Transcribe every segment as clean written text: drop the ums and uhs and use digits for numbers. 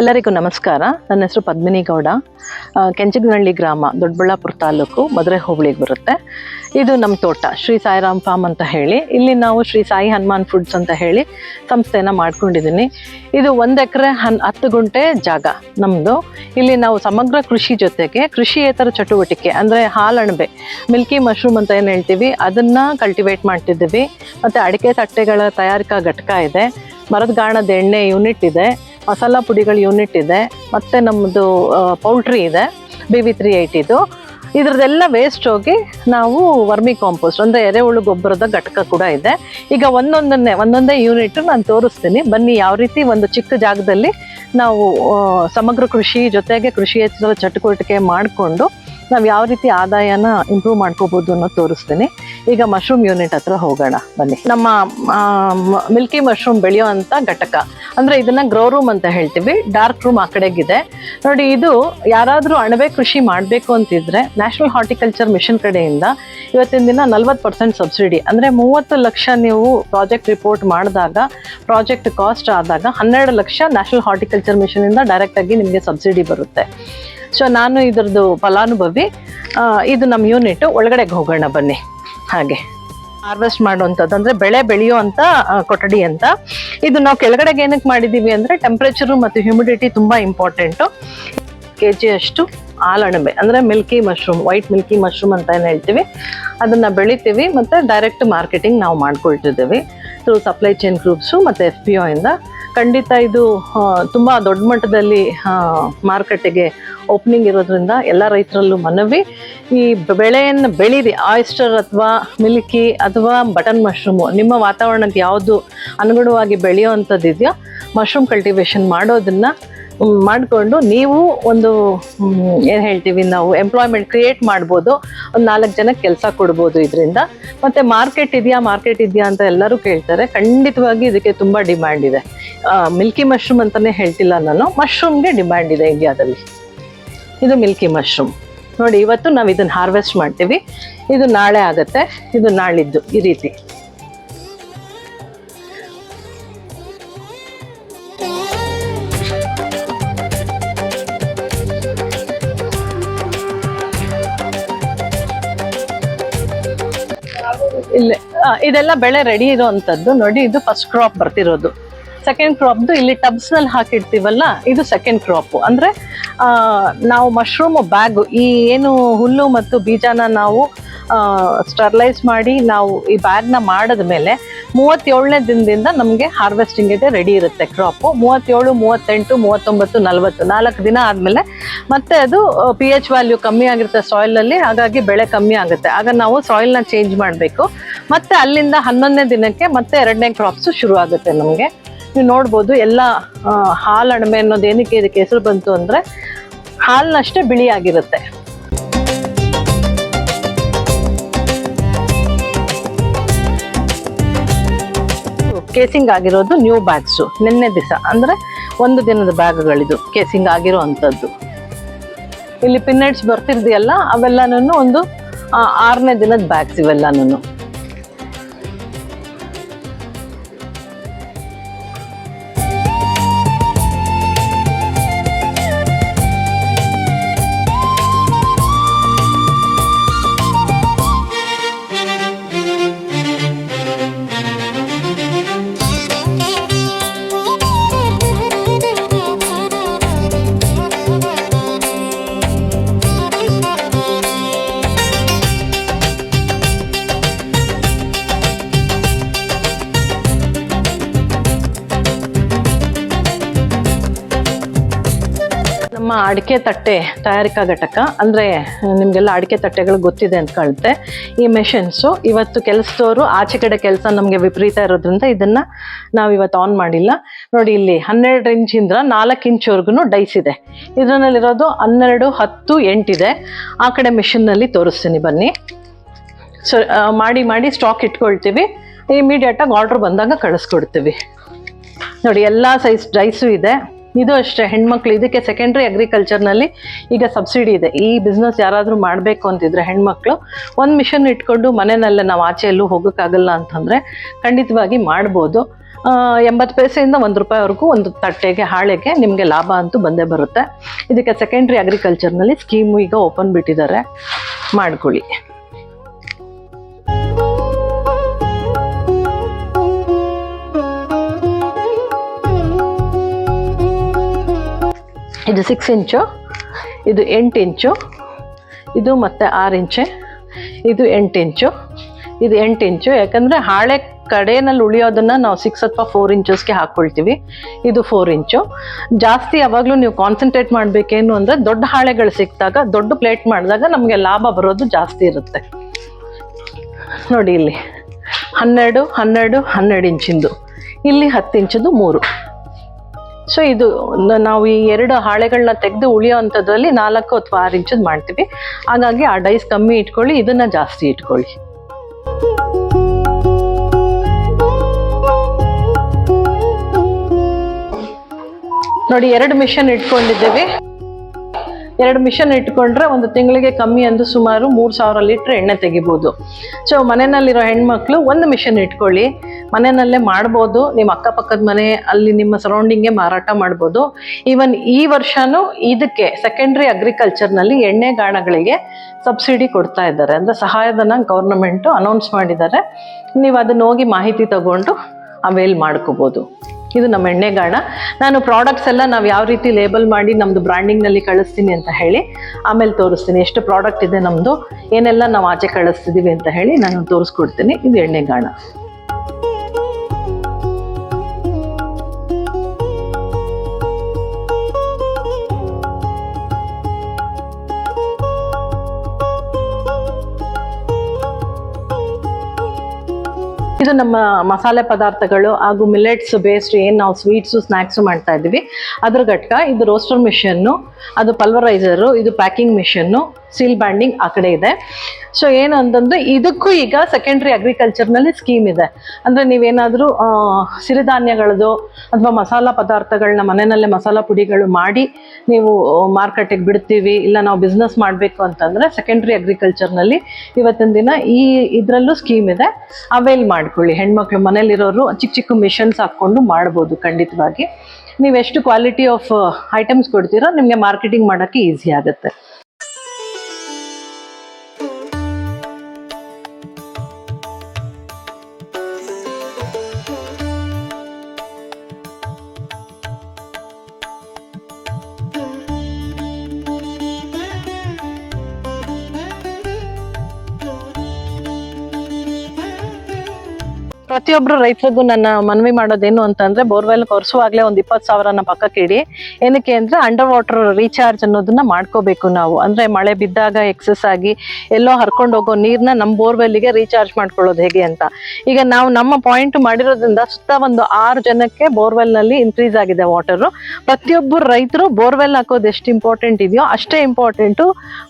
ಎಲ್ಲರಿಗೂ ನಮಸ್ಕಾರ. ನನ್ನ ಹೆಸರು ಪದ್ಮಿನಿ ಗೌಡ. ಕೆಂಚಗನಹಳ್ಳಿ ಗ್ರಾಮ, ದೊಡ್ಡಬಳ್ಳಾಪುರ ತಾಲೂಕು, ಮಧುರೆ ಹೋಬಳಿಗೆ ಬರುತ್ತೆ. ಇದು ನಮ್ಮ ತೋಟ ಶ್ರೀ ಸಾಯಿರಾಮ್ ಫಾರ್ಮ್ ಅಂತ ಹೇಳಿ. ಇಲ್ಲಿ ನಾವು ಶ್ರೀ ಸಾಯಿ ಹನುಮಾನ್ ಫುಡ್ಸ್ ಅಂತ ಹೇಳಿ ಸಂಸ್ಥೆನ ಮಾಡ್ಕೊಂಡಿದ್ದೀನಿ. ಇದು 1 ಎಕರೆ 10 ಗುಂಟೆ ಜಾಗ ನಮ್ಮದು. ಇಲ್ಲಿ ನಾವು ಸಮಗ್ರ ಕೃಷಿ ಜೊತೆಗೆ ಕೃಷಿಯೇತರ ಚಟುವಟಿಕೆ ಅಂದರೆ ಹಾಲಣಬೆ, ಮಿಲ್ಕಿ ಮಶ್ರೂಮ್ ಅಂತ ಏನು ಹೇಳ್ತೀವಿ, ಅದನ್ನು ಕಲ್ಟಿವೇಟ್ ಮಾಡ್ತಿದ್ದೀವಿ. ಮತ್ತು ಅಡಿಕೆ ತಟ್ಟೆಗಳ ತಯಾರಿಕಾ ಘಟಕ ಇದೆ, ಮರದ ಗಾಣದ ಎಣ್ಣೆ ಯೂನಿಟ್ ಇದೆ, ಮಸಾಲ ಪುಡಿಗಳ ಯೂನಿಟ್ ಇದೆ, ಮತ್ತು ನಮ್ಮದು ಪೌಲ್ಟ್ರಿ ಇದೆ, BV380 ಇದು. ಇದ್ರದ್ದೆಲ್ಲ ವೇಸ್ಟ್ ಹೋಗಿ ನಾವು ವರ್ಮಿ ಕಾಂಪೋಸ್ಟ್ ಅಂದರೆ ಎರೆಹುಳು ಗೊಬ್ಬರದ ಘಟಕ ಕೂಡ ಇದೆ. ಈಗ ಒಂದೊಂದೇ ಯೂನಿಟ್ ನಾನು ತೋರಿಸ್ತೀನಿ ಬನ್ನಿ, ಯಾವ ರೀತಿ ಒಂದು ಚಿಕ್ಕ ಜಾಗದಲ್ಲಿ ನಾವು ಸಮಗ್ರ ಕೃಷಿ ಜೊತೆಗೆ ಕೃಷಿಯೇತರ ಚಟುವಟಿಕೆ ಮಾಡಿಕೊಂಡು ನಾವು ಯಾವ ರೀತಿ ಆದಾಯನ ಇಂಪ್ರೂವ್ ಮಾಡ್ಕೋಬೋದು ಅನ್ನೋದು ತೋರಿಸ್ತೀನಿ. ಈಗ ಮಶ್ರೂಮ್ ಯೂನಿಟ್ ಹತ್ರ ಹೋಗೋಣ ಬನ್ನಿ. ನಮ್ಮ ಮಿಲ್ಕಿ ಮಶ್ರೂಮ್ ಬೆಳೆಯೋ ಅಂಥ ಘಟಕ ಅಂದರೆ ಇದನ್ನು ಗ್ರೋ ರೂಮ್ ಅಂತ ಹೇಳ್ತೀವಿ. ಡಾರ್ಕ್ ರೂಮ್ ಆ ಕಡೆಗಿದೆ ನೋಡಿ. ಇದು ಯಾರಾದರೂ ಅಣಬೆ ಕೃಷಿ ಮಾಡಬೇಕು ಅಂತಿದ್ರೆ ನ್ಯಾಷನಲ್ ಹಾರ್ಟಿಕಲ್ಚರ್ ಮಿಷನ್ ಕಡೆಯಿಂದ ಇವತ್ತಿನ ದಿನ 40% ಸಬ್ಸಿಡಿ, ಅಂದರೆ 30 ಲಕ್ಷ ನೀವು ಪ್ರಾಜೆಕ್ಟ್ ರಿಪೋರ್ಟ್ ಮಾಡಿದಾಗ, ಪ್ರಾಜೆಕ್ಟ್ ಕಾಸ್ಟ್ ಆದಾಗ 12 ಲಕ್ಷ ನ್ಯಾಷನಲ್ ಹಾರ್ಟಿಕಲ್ಚರ್ ಮಿಷನಿಂದ ಡೈರೆಕ್ಟಾಗಿ ನಿಮಗೆ ಸಬ್ಸಿಡಿ ಬರುತ್ತೆ. ಸೊ ನಾನು ಇದ್ರದ್ದು ಫಲಾನುಭವಿ. ಇದು ನಮ್ಮ ಯೂನಿಟ್. ಒಳಗಡೆಗೆ ಹೋಗೋಣ ಬನ್ನಿ. ಹಾಗೆ ಹಾರ್ವೆಸ್ಟ್ ಮಾಡುವಂಥದ್ದು ಅಂದರೆ ಬೆಳೆ ಬೆಳೆಯುವಂಥ ಕೊಠಡಿ ಅಂತ. ಇದು ನಾವು ಕೆಳಗಡೆಗೆ ಏನಕ್ಕೆ ಮಾಡಿದ್ದೀವಿ ಅಂದರೆ ಟೆಂಪ್ರೇಚರು ಮತ್ತು ಹ್ಯೂಮಿಡಿಟಿ ತುಂಬ ಇಂಪಾರ್ಟೆಂಟು. kg ಅಷ್ಟು ಹಾಲಣಬೆ ಅಂದರೆ Milky mushroom, white Milky mushroom ಅಂತ ಏನು ಹೇಳ್ತೀವಿ, ಅದನ್ನು ಬೆಳಿತೀವಿ ಮತ್ತು ಡೈರೆಕ್ಟ್ ಮಾರ್ಕೆಟಿಂಗ್ ನಾವು ಮಾಡ್ಕೊಳ್ತಿದ್ದೀವಿ ಥ್ರೂ ಸಪ್ಲೈ ಚೈನ್ ಗ್ರೂಪ್ಸು ಮತ್ತು FPO ಇಂದ. ಖಂಡಿತ ಇದು ತುಂಬ ದೊಡ್ಡ ಮಟ್ಟದಲ್ಲಿ ಮಾರುಕಟ್ಟೆಗೆ ಓಪನಿಂಗ್ ಇರೋದ್ರಿಂದ ಎಲ್ಲ ರೈತರಲ್ಲೂ ಮನವಿ, ಈ ಬೆಳೆಯನ್ನು ಬೆಳೀರಿ. ಆಯಿಸ್ಟರ್ ಅಥವಾ ಮಿಲ್ಕಿ ಅಥವಾ ಬಟನ್ ಮಶ್ರೂಮು ನಿಮ್ಮ ವಾತಾವರಣಕ್ಕೆ ಯಾವುದು ಅನುಗುಣವಾಗಿ ಬೆಳೆಯೋ ಅಂಥದ್ದಿದೆಯೋ ಮಶ್ರೂಮ್ ಕಲ್ಟಿವೇಷನ್ ಮಾಡೋದನ್ನು ಮಾಡಿಕೊಂಡು ನೀವು ಒಂದು ಏನು ಹೇಳ್ತೀವಿ ನಾವು ಎಂಪ್ಲಾಯ್ಮೆಂಟ್ ಕ್ರಿಯೇಟ್ ಮಾಡ್ಬೋದು. ಒಂದು 4 ಜನಕ್ಕೆ ಕೆಲಸ ಕೊಡ್ಬೋದು ಇದರಿಂದ. ಮತ್ತು ಮಾರ್ಕೆಟ್ ಇದೆಯಾ ಅಂತ ಎಲ್ಲರೂ ಕೇಳ್ತಾರೆ. ಖಂಡಿತವಾಗಿ ಇದಕ್ಕೆ ತುಂಬ ಡಿಮ್ಯಾಂಡ್ ಇದೆ. ಮಿಲ್ಕಿ ಮಶ್ರೂಮ್ ಅಂತಲೇ ಹೇಳ್ತಿಲ್ಲ ನಾನು, ಮಶ್ರೂಮ್ಗೆ ಡಿಮ್ಯಾಂಡ್ ಇದೆ ಇಂಡಿಯಾದಲ್ಲಿ. ಇದು ಮಿಲ್ಕಿ ಮಶ್ರೂಮ್ ನೋಡಿ. ಇವತ್ತು ನಾವು ಇದನ್ನು ಹಾರ್ವೆಸ್ಟ್ ಮಾಡ್ತೀವಿ. ಇದು ನಾಳೆ ಆಗುತ್ತೆ, ಇದು ನಾಳಿದ್ದು. ಈ ರೀತಿ ಇಲ್ಲಿ ಇದೆಲ್ಲ ಬೆಳೆ ರೆಡಿ ಇರೋವಂಥದ್ದು ನೋಡಿ. ಇದು ಫಸ್ಟ್ ಕ್ರಾಪ್ ಬರ್ತಿರೋದು. ಸೆಕೆಂಡ್ ಕ್ರಾಪ್ದು ಇಲ್ಲಿ ಟಬ್ಸ್ನಲ್ಲಿ ಹಾಕಿರ್ತೀವಲ್ಲ, ಇದು ಸೆಕೆಂಡ್ ಕ್ರಾಪು. ಅಂದರೆ ನಾವು ಮಶ್ರೂಮ್ ಬ್ಯಾಗು, ಈ ಏನು ಹುಲ್ಲು ಮತ್ತು ಬೀಜನ ನಾವು ಸ್ಟರ್ಲೈಸ್ ಮಾಡಿ ನಾವು ಈ ಬ್ಯಾಗ್ನ ಮಾಡಿದ ಮೇಲೆ 37ನೇ ದಿನದಿಂದ ನಮಗೆ ಹಾರ್ವೆಸ್ಟಿಂಗಿಗೆ ರೆಡಿ ಇರುತ್ತೆ ಕ್ರಾಪು. 37, 38, 39, 40 4 ದಿನ ಆದಮೇಲೆ ಮತ್ತೆ ಅದು pH ವ್ಯಾಲ್ಯೂ ಕಮ್ಮಿ ಆಗಿರುತ್ತೆ ಸಾಯಿಲಲ್ಲಿ, ಹಾಗಾಗಿ ಬೆಳೆ ಕಮ್ಮಿ ಆಗುತ್ತೆ. ಆಗ ನಾವು ಸಾಯಿಲ್ನ ಚೇಂಜ್ ಮಾಡಬೇಕು. ಮತ್ತು ಅಲ್ಲಿಂದ 11ನೇ ದಿನಕ್ಕೆ ಮತ್ತೆ 2ನೇ ಕ್ರಾಪ್ಸು ಶುರು ಆಗುತ್ತೆ ನಮಗೆ. ನೀವು ನೋಡ್ಬೋದು ಎಲ್ಲ ಹಾಲಣಬೆ ಅನ್ನೋದು ಏನಕ್ಕೆ ಇದಕ್ಕೆ ಹೆಸರು ಬಂತು ಅಂದರೆ ಹಾಲಿನಷ್ಟೇ ಬಿಳಿಯಾಗಿರುತ್ತೆ. ಕೇಸಿಂಗ್ ಆಗಿರೋದು ನ್ಯೂ ಬ್ಯಾಗ್ಸು, ನಿನ್ನೆ ದಿವಸ ಅಂದರೆ 1 ದಿನದ ಬ್ಯಾಗ್ಗಳಿದು ಕೇಸಿಂಗ್ ಆಗಿರೋ ಅಂಥದ್ದು. ಇಲ್ಲಿ ಪಿನ್ನಟ್ಸ್ ಬರ್ತಿರ್ದಿಯಲ್ಲ, ಅವೆಲ್ಲನೂ ಒಂದು 6ನೇ ದಿನದ ಬ್ಯಾಗ್ಸ್ ಇವೆಲ್ಲನೂ. ನಮ್ಮ ಅಡಿಕೆ ತಟ್ಟೆ ತಯಾರಿಕಾ ಘಟಕ ಅಂದರೆ ನಿಮಗೆಲ್ಲ ಅಡಿಕೆ ತಟ್ಟೆಗಳು ಗೊತ್ತಿದೆ ಅಂತ ಕಾಣುತ್ತೆ. ಈ ಮೆಷಿನ್ಸು ಇವತ್ತು ಕೆಲಸದವರು ಆಚೆ ಕಡೆ ಕೆಲಸ ನಮಗೆ ವಿಪರೀತ ಇರೋದ್ರಿಂದ ಇದನ್ನು ನಾವು ಇವತ್ತು ಆನ್ ಮಾಡಿಲ್ಲ. ನೋಡಿ, ಇಲ್ಲಿ 12 ಇಂಚಿಂದ 4 ಇಂಚ್ವರೆಗೂ ಡೈಸ್ ಇದೆ. ಇದರಲ್ಲಿರೋದು 12, 10, 8 ಇದೆ. ಆ ಕಡೆ ಮಿಷಿನ್ನಲ್ಲಿ ತೋರಿಸ್ತೀನಿ ಬನ್ನಿ. ಸೊ ಮಾಡಿ ಸ್ಟಾಕ್ ಇಟ್ಕೊಳ್ತೀವಿ. ಇಮಿಡಿಯೇಟಾಗಿ ಆರ್ಡ್ರ್ ಬಂದಾಗ ಕಳಿಸ್ಕೊಡ್ತೀವಿ. ನೋಡಿ, ಎಲ್ಲ ಸೈಜ್ ಡೈಸು ಇದೆ. ಇದು ಅಷ್ಟೇ, ಹೆಣ್ಮಕ್ಳು ಇದಕ್ಕೆ ಸೆಕೆಂಡ್ರಿ ಅಗ್ರಿಕಲ್ಚರ್ನಲ್ಲಿ ಈಗ ಸಬ್ಸಿಡಿ ಇದೆ. ಈ ಬಿಸ್ನೆಸ್ ಯಾರಾದರೂ ಮಾಡಬೇಕು ಅಂತಿದ್ರೆ ಹೆಣ್ಮಕ್ಳು ಒಂದು ಮಿಷನ್ ಇಟ್ಕೊಂಡು ಮನೆಯಲ್ಲೇ, ನಾವು ಆಚೆ ಎಲ್ಲೂ ಹೋಗೋಕ್ಕಾಗಲ್ಲ ಅಂತಂದರೆ ಖಂಡಿತವಾಗಿ ಮಾಡ್ಬೋದು. 80 ಪೈಸೆಯಿಂದ ₹1 ಒಂದು ತಟ್ಟೆಗೆ ಹಾಳೆಗೆ ನಿಮಗೆ ಲಾಭ ಅಂತೂ ಬಂದೇ ಬರುತ್ತೆ. ಇದಕ್ಕೆ ಸೆಕೆಂಡ್ರಿ ಅಗ್ರಿಕಲ್ಚರ್ನಲ್ಲಿ ಸ್ಕೀಮು ಈಗ ಓಪನ್ ಬಿಟ್ಟಿದ್ದಾರೆ, ಮಾಡ್ಕೊಳ್ಳಿ. ಇದು 6 ಇಂಚು, ಇದು 8 ಇಂಚು, ಇದು ಮತ್ತೆ 6 ಇಂಚು, ಇದು 8 ಇಂಚು, ಇದು 8 ಇಂಚು. ಯಾಕಂದರೆ ಹಾಳೆ ಕಡೆಯಲ್ಲಿ ಉಳಿಯೋದನ್ನು ನಾವು 6 ಅಥವಾ 4 ಇಂಚಸ್ಗೆ ಹಾಕ್ಕೊಳ್ತೀವಿ. ಇದು 4 ಇಂಚು. ಜಾಸ್ತಿ ಯಾವಾಗಲೂ ನೀವು ಕಾನ್ಸಂಟ್ರೇಟ್ ಮಾಡಬೇಕೇನು ಅಂದರೆ ದೊಡ್ಡ ಹಾಳೆಗಳು ಸಿಕ್ಕಿದಾಗ ದೊಡ್ಡ ಪ್ಲೇಟ್ ಮಾಡಿದಾಗ ನಮಗೆ ಲಾಭ ಬರೋದು ಜಾಸ್ತಿ ಇರುತ್ತೆ. ನೋಡಿ ಇಲ್ಲಿ 12, 12, 12 ಇಂಚಿಂದು, ಇಲ್ಲಿ 10 ಇಂಚದು 3. ಸೊ ಇದು ನಾವು ಈ 2 ಹಾಳೆಗಳನ್ನ ತೆಗೆದು ಉಳಿಯೋ ಅಂಥದ್ರಲ್ಲಿ 4 ಅಥವಾ 6 ಇಂಚದ್ದು ಮಾಡ್ತೀವಿ. ಹಾಗಾಗಿ ಆ ಡೈಸ್ ಕಮ್ಮಿ ಇಟ್ಕೊಳ್ಳಿ, ಇದನ್ನ ಜಾಸ್ತಿ ಇಟ್ಕೊಳ್ಳಿ. ನೋಡಿ 2 ಮಿಷನ್ ಇಟ್ಕೊಂಡಿದ್ದೇವೆ. 2 ಮಿಷನ್ ಇಟ್ಕೊಂಡ್ರೆ ಒಂದು ತಿಂಗಳಿಗೆ ಕಮ್ಮಿ ಅಂದು ಸುಮಾರು 3000 ಲೀಟ್ರ್ ಎಣ್ಣೆ ತೆಗಿಬೋದು. ಸೊ ಮನೆಯಲ್ಲಿರೋ ಹೆಣ್ಮಕ್ಳು 1 ಮಿಷನ್ ಇಟ್ಕೊಳ್ಳಿ, ಮನೆಯಲ್ಲೇ ಮಾಡ್ಬೋದು. ನಿಮ್ಮ ಅಕ್ಕಪಕ್ಕದ ಮನೆ, ಅಲ್ಲಿ ನಿಮ್ಮ ಸರೌಂಡಿಂಗ್ಗೆ ಮಾರಾಟ ಮಾಡ್ಬೋದು. ಈವನ್ ಈ ವರ್ಷನೂ ಇದಕ್ಕೆ ಸೆಕೆಂಡ್ರಿ ಅಗ್ರಿಕಲ್ಚರ್ನಲ್ಲಿ ಎಣ್ಣೆ ಗಾಣಗಳಿಗೆ ಸಬ್ಸಿಡಿ ಕೊಡ್ತಾ ಇದ್ದಾರೆ. ಅಂದರೆ ಸಹಾಯಧನ ಗೌರ್ನಮೆಂಟು ಅನೌನ್ಸ್ ಮಾಡಿದ್ದಾರೆ. ನೀವು ಅದನ್ನ ಹೋಗಿ ಮಾಹಿತಿ ತಗೊಂಡು ಅವೇಲ್ ಮಾಡ್ಕೋಬೋದು. ಇದು ನಮ್ಮ ಎಣ್ಣೆಗಾಣ. ನಾನು ಪ್ರಾಡಕ್ಟ್ಸ್ ಎಲ್ಲ ನಾವು ಯಾವ ರೀತಿ ಲೇಬಲ್ ಮಾಡಿ ನಮ್ಮದು ಬ್ರ್ಯಾಂಡಿಂಗ್ನಲ್ಲಿ ಕಳಿಸ್ತೀನಿ ಅಂತ ಹೇಳಿ ಆಮೇಲೆ ತೋರಿಸ್ತೀನಿ. ಎಷ್ಟು ಪ್ರಾಡಕ್ಟ್ ಇದೆ ನಮ್ಮದು, ಏನೆಲ್ಲ ನಾವು ಆಚೆ ಕಳಿಸ್ತಿದ್ದೀವಿ ಅಂತ ಹೇಳಿ ನಾನು ತೋರಿಸ್ಕೊಡ್ತೀನಿ. ಇದು ಎಣ್ಣೆಗಾಣ. ಇದು ನಮ್ಮ ಮಸಾಲೆ ಪದಾರ್ಥಗಳು ಹಾಗೂ ಮಿಲೆಟ್ಸ್ ಬೇಸ್ಡ್ ಏನು ನಾವು ಸ್ವೀಟ್ಸು ಸ್ನ್ಯಾಕ್ಸು ಮಾಡ್ತಾ ಇದ್ದೀವಿ ಅದ್ರ ಘಟಕ. ಇದು ರೋಸ್ಟರ್ ಮಿಷನ್ನು, ಅದು ಪಲ್ವರೈಸರು, ಇದು ಪ್ಯಾಕಿಂಗ್ ಮಿಷನ್ನು, ಸೀಲ್ ಬ್ಯಾಂಡಿಂಗ್ ಆ ಕಡೆ ಇದೆ. ಸೊ ಏನು ಅಂತಂದರೆ ಇದಕ್ಕೂ ಈಗ ಸೆಕೆಂಡ್ರಿ ಅಗ್ರಿಕಲ್ಚರ್ನಲ್ಲಿ ಸ್ಕೀಮ್ ಇದೆ. ಅಂದರೆ ನೀವೇನಾದರೂ ಸಿರಿಧಾನ್ಯಗಳದ್ದು ಅಥವಾ ಮಸಾಲ ಪದಾರ್ಥಗಳನ್ನ ಮನೆಯಲ್ಲೇ ಮಸಾಲ ಪುಡಿಗಳು ಮಾಡಿ ನೀವು ಮಾರ್ಕೆಟಿಗೆ ಬಿಡ್ತೀವಿ, ಇಲ್ಲ ನಾವು ಬಿಸ್ನೆಸ್ ಮಾಡಬೇಕು ಅಂತಂದರೆ ಸೆಕೆಂಡ್ರಿ ಅಗ್ರಿಕಲ್ಚರ್ನಲ್ಲಿ ಇವತ್ತಿನ ದಿನ ಇದರಲ್ಲೂ ಸ್ಕೀಮ್ ಇದೆ. ಅವೇಲ್ ಮಾಡ್ಕೊಳ್ಳಿ. ಹೆಣ್ಮಕ್ಳು ಮನೇಲಿರೋರು ಚಿಕ್ಕ ಚಿಕ್ಕ ಮಿಷನ್ಸ್ ಹಾಕ್ಕೊಂಡು ಮಾಡ್ಬೋದು. ಖಂಡಿತವಾಗಿ ನೀವು ಎಷ್ಟು ಕ್ವಾಲಿಟಿ ಆಫ್ ಐಟಮ್ಸ್ ಕೊಡ್ತೀರೋ ನಿಮಗೆ ಮಾರ್ಕೆಟಿಂಗ್ ಮಾಡೋಕ್ಕೆ ಈಸಿ ಆಗುತ್ತೆ. ಪ್ರತಿಯೊಬ್ಬರು ರೈತರಿಗೂ ನನ್ನ ಮನವಿ ಮಾಡೋದೇನು ಅಂತಂದ್ರೆ ಬೋರ್ವೆಲ್ ಕೊರೆಸುವಾಗಲೇ ಒಂದು 20,000ನ ಪಕ್ಕಕ್ಕೆ ಇಡಿ. ಏನಕ್ಕೆ ಅಂದ್ರೆ ಅಂಡರ್ ವಾಟರ್ ರೀಚಾರ್ಜ್ ಅನ್ನೋದನ್ನ ಮಾಡ್ಕೋಬೇಕು ನಾವು. ಅಂದ್ರೆ ಮಳೆ ಬಿದ್ದಾಗ ಎಕ್ಸಸ್ ಆಗಿ ಎಲ್ಲೋ ಹರ್ಕೊಂಡು ಹೋಗೋ ನೀರ್ನ ನಮ್ಮ ಬೋರ್ವೆಲ್ಗೆ ರೀಚಾರ್ಜ್ ಮಾಡ್ಕೊಳ್ಳೋದು ಹೇಗೆ ಅಂತ. ಈಗ ನಾವು ನಮ್ಮ ಪಾಯಿಂಟ್ ಮಾಡಿರೋದ್ರಿಂದ ಸುತ್ತ ಒಂದು 6 ಜನಕ್ಕೆ ಬೋರ್ವೆಲ್ ನಲ್ಲಿ ಇನ್ಕ್ರೀಸ್ ಆಗಿದೆ ವಾಟರ್. ಪ್ರತಿಯೊಬ್ಬರು ರೈತರು ಬೋರ್ವೆಲ್ ಹಾಕೋದು ಎಷ್ಟು ಇಂಪಾರ್ಟೆಂಟ್ ಇದೆಯೋ ಅಷ್ಟೇ ಇಂಪಾರ್ಟೆಂಟು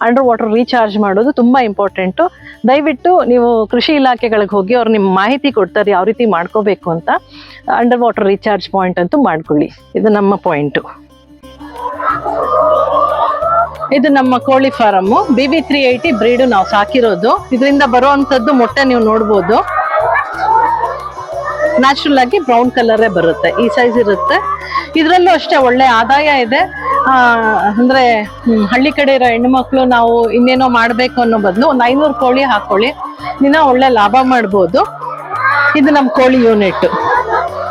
ಅಂಡರ್ ವಾಟರ್ ರೀಚಾರ್ಜ್ ಮಾಡೋದು ತುಂಬಾ ಇಂಪಾರ್ಟೆಂಟು. ದಯವಿಟ್ಟು ನೀವು ಕೃಷಿ ಇಲಾಖೆಗಳಿಗೆ ಹೋಗಿ ಅವ್ರು ನಿಮ್ಮ ಮಾಹಿತಿ ಕೊಡ್ತಾರೆ ಯಾವ ರೀತಿ ಮಾಡ್ಕೋಬೇಕು ಅಂತ. ಅಂಡರ್ ವಾಟರ್ ರೀಚಾರ್ಜ್ ಪಾಯಿಂಟ್ ಅಂತೂ ಮಾಡ್ಕೊಳ್ಳಿ. ಇದು ನಮ್ಮ ಪಾಯಿಂಟು. ಇದು ನಮ್ಮ ಕೋಳಿ ಫಾರಮ್ಮು. BB380 ಬ್ರೀಡು ನಾವು ಸಾಕಿರೋದು. ಇದರಿಂದ ಬರುವಂತದ್ದು ಮೊಟ್ಟೆ ನೀವು ನೋಡ್ಬೋದು. ನ್ಯಾಚುರಲ್ ಆಗಿ ಬ್ರೌನ್ ಕಲರೇ ಬರುತ್ತೆ. ಈ ಸೈಜ್ ಇರುತ್ತೆ. ಇದರಲ್ಲೂ ಅಷ್ಟೇ ಒಳ್ಳೆ ಆದಾಯ ಇದೆ. ಅಂದ್ರೆ ಹಳ್ಳಿ ಕಡೆ ಇರೋ ಹೆಣ್ಮಕ್ಳು ನಾವು ಇನ್ನೇನೋ ಮಾಡ್ಬೇಕು ಅನ್ನೋ ಬದಲು ಒಂದು 500 ಕೋಳಿ ಹಾಕೊಳ್ಳಿ, ದಿನ ಒಳ್ಳೆ ಲಾಭ ಮಾಡ್ಬೋದು. ಇದು ನಮ್ಮ ಕೋಳಿ ಯೂನಿಟ್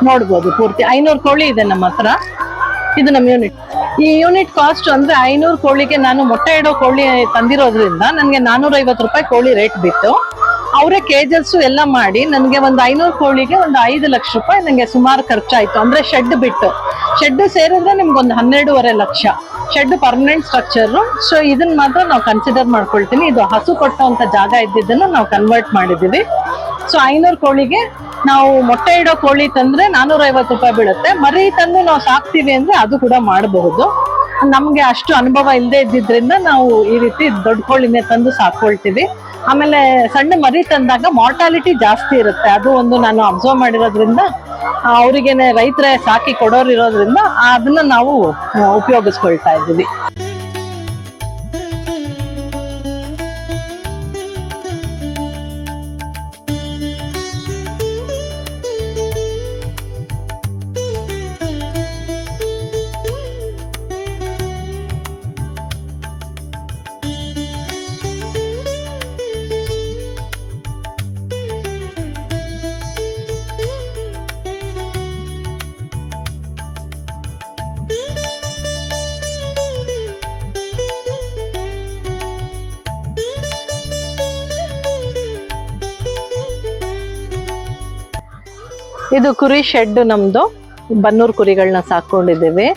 ನೋಡ್ಬೋದು. ಪೂರ್ತಿ 500 ಕೋಳಿ ಇದೆ ನಮ್ಮ ಹತ್ರ. ಇದು ನಮ್ಮ ಯೂನಿಟ್. ಈ ಯೂನಿಟ್ ಕಾಸ್ಟ್ ಅಂದ್ರೆ 500 ಕೋಳಿಗೆ ನಾನು ಮೊಟ್ಟೆ ಇಡೋ ಕೋಳಿ ತಂದಿರೋದ್ರಿಂದ ನನಗೆ 450 ರೂಪಾಯಿ ಕೋಳಿ ರೇಟ್ ಬಿತ್ತು. ಅವರೇ ಕೇಜಸ್ ಎಲ್ಲ ಮಾಡಿ ನನಗೆ ಒಂದು 500 ಕೋಳಿಗೆ ಒಂದು 5 ಲಕ್ಷ ರೂಪಾಯಿ ನನಗೆ ಸುಮಾರು ಖರ್ಚಾಯ್ತು. ಅಂದ್ರೆ ಶೆಡ್ ಬಿಟ್ಟು, ಶೆಡ್ ಸೇರಿದ್ರೆ ನಿಮ್ಗೊಂದು 12.5 lakh. Shed permanent structure. So ಇದನ್ನ ಮಾತ್ರ ನಾವು ಕನ್ಸಿಡರ್ ಮಾಡ್ಕೊಳ್ತೀನಿ. ಇದು ಹಸು ಕೊಟ್ಟಂತ ಜಾಗ ಇದ್ದಿದ್ದನ್ನು ನಾವು ಕನ್ವರ್ಟ್ ಮಾಡಿದೀವಿ. ಸೊ 500 ಕೋಳಿಗೆ ನಾವು ಮೊಟ್ಟೆ ಇಡೋ ಕೋಳಿ ತಂದ್ರೆ 450 ರೂಪಾಯಿ ಬೀಳುತ್ತೆ. ಮರಿ ತಂದು ನಾವು ಸಾಕ್ತೀವಿ ಅಂದ್ರೆ ಅದು ಕೂಡ ಮಾಡಬಹುದು. ನಮ್ಗೆ ಅಷ್ಟು ಅನುಭವ ಇಲ್ಲದೆ ಇದ್ದಿದ್ರಿಂದ ನಾವು ಈ ರೀತಿ ದೊಡ್ಡ ಕೋಳಿನೇ ತಂದು ಸಾಕೊಳ್ತೀವಿ. ಆಮೇಲೆ ಸಣ್ಣ ಮರಿ ತಂದಾಗ ಮಾರ್ಟಾಲಿಟಿ ಜಾಸ್ತಿ ಇರುತ್ತೆ. ಅದು ಒಂದು ನಾನು ಅಬ್ಸರ್ವ್ ಮಾಡಿರೋದ್ರಿಂದ, ಅವರಿಗೇನೆ ರೈತರೇ ಸಾಕಿ ಕೊಡೋರು ಇರೋದ್ರಿಂದ ಅದನ್ನ ನಾವು ಉಪಯೋಗಿಸ್ಕೊಳ್ತಾ ಇದ್ದೀವಿ. ಇದು ಕುರಿ ಶೆಡ್ ನಮ್ದು. ಬನ್ನೂರು ಕುರಿಗಳನ್ನ ಸಾಕೊಂಡಿದ್ದೀವಿ,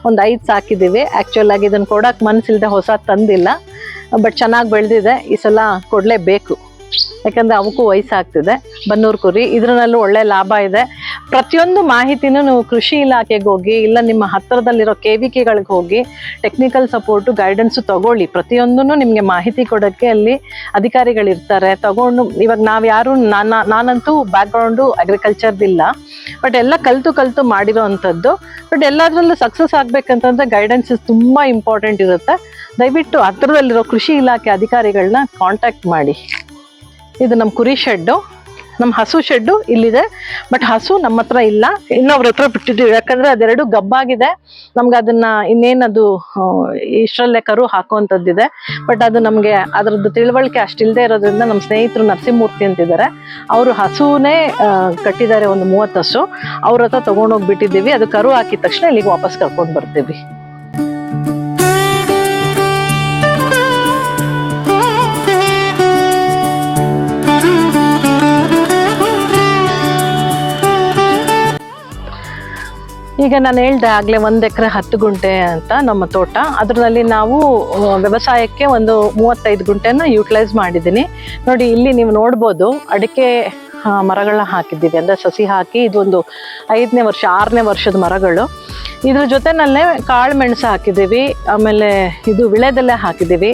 ಒಂದು 5 ಸಾಕಿದ್ದೀವಿ. ಆ್ಯಕ್ಚುಲ್ ಆಗಿ ಇದನ್ನು ಕೊಡೋಕೆ ಮನಸ್ಸಿಲ್ಲದೆ ಹೊಸ ತಂದಿಲ್ಲ, ಬಟ್ ಚೆನ್ನಾಗಿ ಬೆಳೆದಿದೆ. ಈ ಸಲ ಕೊಡಲೇಬೇಕು, ಯಾಕಂದರೆ ಅವಕ್ಕೂ ವಯಸ್ಸಾಗ್ತಿದೆ. ಬನ್ನೂರು ಕುರಿ ಇದರಲ್ಲೂ ಒಳ್ಳೆ ಲಾಭ ಇದೆ. ಪ್ರತಿಯೊಂದು ಮಾಹಿತಿನೂ ನೀವು ಕೃಷಿ ಇಲಾಖೆಗೆ ಹೋಗಿ, ಇಲ್ಲ ನಿಮ್ಮ ಹತ್ತಿರದಲ್ಲಿರೋ KVKಗಳಿಗೆ ಹೋಗಿ ಟೆಕ್ನಿಕಲ್ ಸಪೋರ್ಟು ಗೈಡೆನ್ಸು ತಗೊಳ್ಳಿ. ಪ್ರತಿಯೊಂದೂ ನಿಮಗೆ ಮಾಹಿತಿ ಕೊಡೋಕ್ಕೆ ಅಲ್ಲಿ ಅಧಿಕಾರಿಗಳಿರ್ತಾರೆ. ತಗೊಂಡು ಇವಾಗ ನಾವು ಯಾರು ನಾನಂತೂ ಬ್ಯಾಕ್ಗ್ರೌಂಡು ಅಗ್ರಿಕಲ್ಚರ್ದಿಲ್ಲ, ಬಟ್ ಎಲ್ಲ ಕಲಿತು ಮಾಡಿರೋ ಅಂಥದ್ದು. ಬಟ್ ಎಲ್ಲದರಲ್ಲೂ ಸಕ್ಸಸ್ ಆಗಬೇಕಂತಂದ್ರೆ ಗೈಡೆನ್ಸಸ್ ತುಂಬ ಇಂಪಾರ್ಟೆಂಟ್ ಇರುತ್ತೆ. ದಯವಿಟ್ಟು ಹತ್ತಿರದಲ್ಲಿರೋ ಕೃಷಿ ಇಲಾಖೆ ಅಧಿಕಾರಿಗಳನ್ನ ಕಾಂಟ್ಯಾಕ್ಟ್ ಮಾಡಿ. ಇದು ನಮ್ಮ ಕುರಿ ಶೆಡ್ಡು. ನಮ್ಮ ಹಸು ಶೆಡ್ಡು ಇಲ್ಲಿದೆ, ಬಟ್ ಹಸು ನಮ್ಮ ಹತ್ರ ಇಲ್ಲ, ಇನ್ನೊಬ್ರ ಹತ್ರ ಬಿಟ್ಟಿದ್ದೀವಿ. ಯಾಕಂದರೆ ಅದೆರಡು ಗಬ್ಬಾಗಿದೆ. ನಮ್ಗೆ ಅದನ್ನು ಇನ್ನೇನದು ಇಷ್ಟರಲ್ಲೇ ಕರು ಹಾಕುವಂಥದ್ದಿದೆ. ಬಟ್ ಅದು ನಮಗೆ ಅದರದ್ದು ತಿಳುವಳಿಕೆ ಅಷ್ಟಿಲ್ಲದೆ ಇರೋದ್ರಿಂದ ನಮ್ಮ ಸ್ನೇಹಿತರು ನರಸಿಂಹಮೂರ್ತಿ ಅಂತಿದ್ದಾರೆ, ಅವರು ಹಸುವೇ ಕಟ್ಟಿದ್ದಾರೆ, ಒಂದು 30 ಹಸು. ಅವ್ರ ಹತ್ರ ತೊಗೊಂಡೋಗ್ಬಿಟ್ಟಿದ್ದೀವಿ. ಅದು ಕರು ಹಾಕಿದ ತಕ್ಷಣ ಇಲ್ಲಿಗೆ ವಾಪಸ್ ಕರ್ಕೊಂಡು ಬರ್ತೀವಿ. ಈಗ ನಾನು ಹೇಳ್ದೆ ಆಗಲೇ 1 ಎಕರೆ 10 ಗುಂಟೆ ಅಂತ ನಮ್ಮ ತೋಟ. ಅದರಲ್ಲಿ ನಾವು ವ್ಯವಸಾಯಕ್ಕೆ ಒಂದು 35 ಗುಂಟೆನ ಯೂಟಿಲೈಸ್ ಮಾಡಿದ್ದೀನಿ. ನೋಡಿ, ಇಲ್ಲಿ ನೀವು ನೋಡ್ಬೋದು ಅಡಿಕೆ ಮರಗಳನ್ನ ಹಾಕಿದ್ದೀವಿ, ಅಂದರೆ ಸಸಿ ಹಾಕಿ. ಇದೊಂದು 5ನೇ ವರ್ಷ 6ನೇ ವರ್ಷದ ಮರಗಳು. ಇದ್ರ ಜೊತೆನಲ್ಲೇ ಕಾಳು ಮೆಣಸು ಹಾಕಿದ್ದೀವಿ, ಆಮೇಲೆ ಇದು ವಿಳೆದೆಲೆ ಹಾಕಿದ್ದೀವಿ.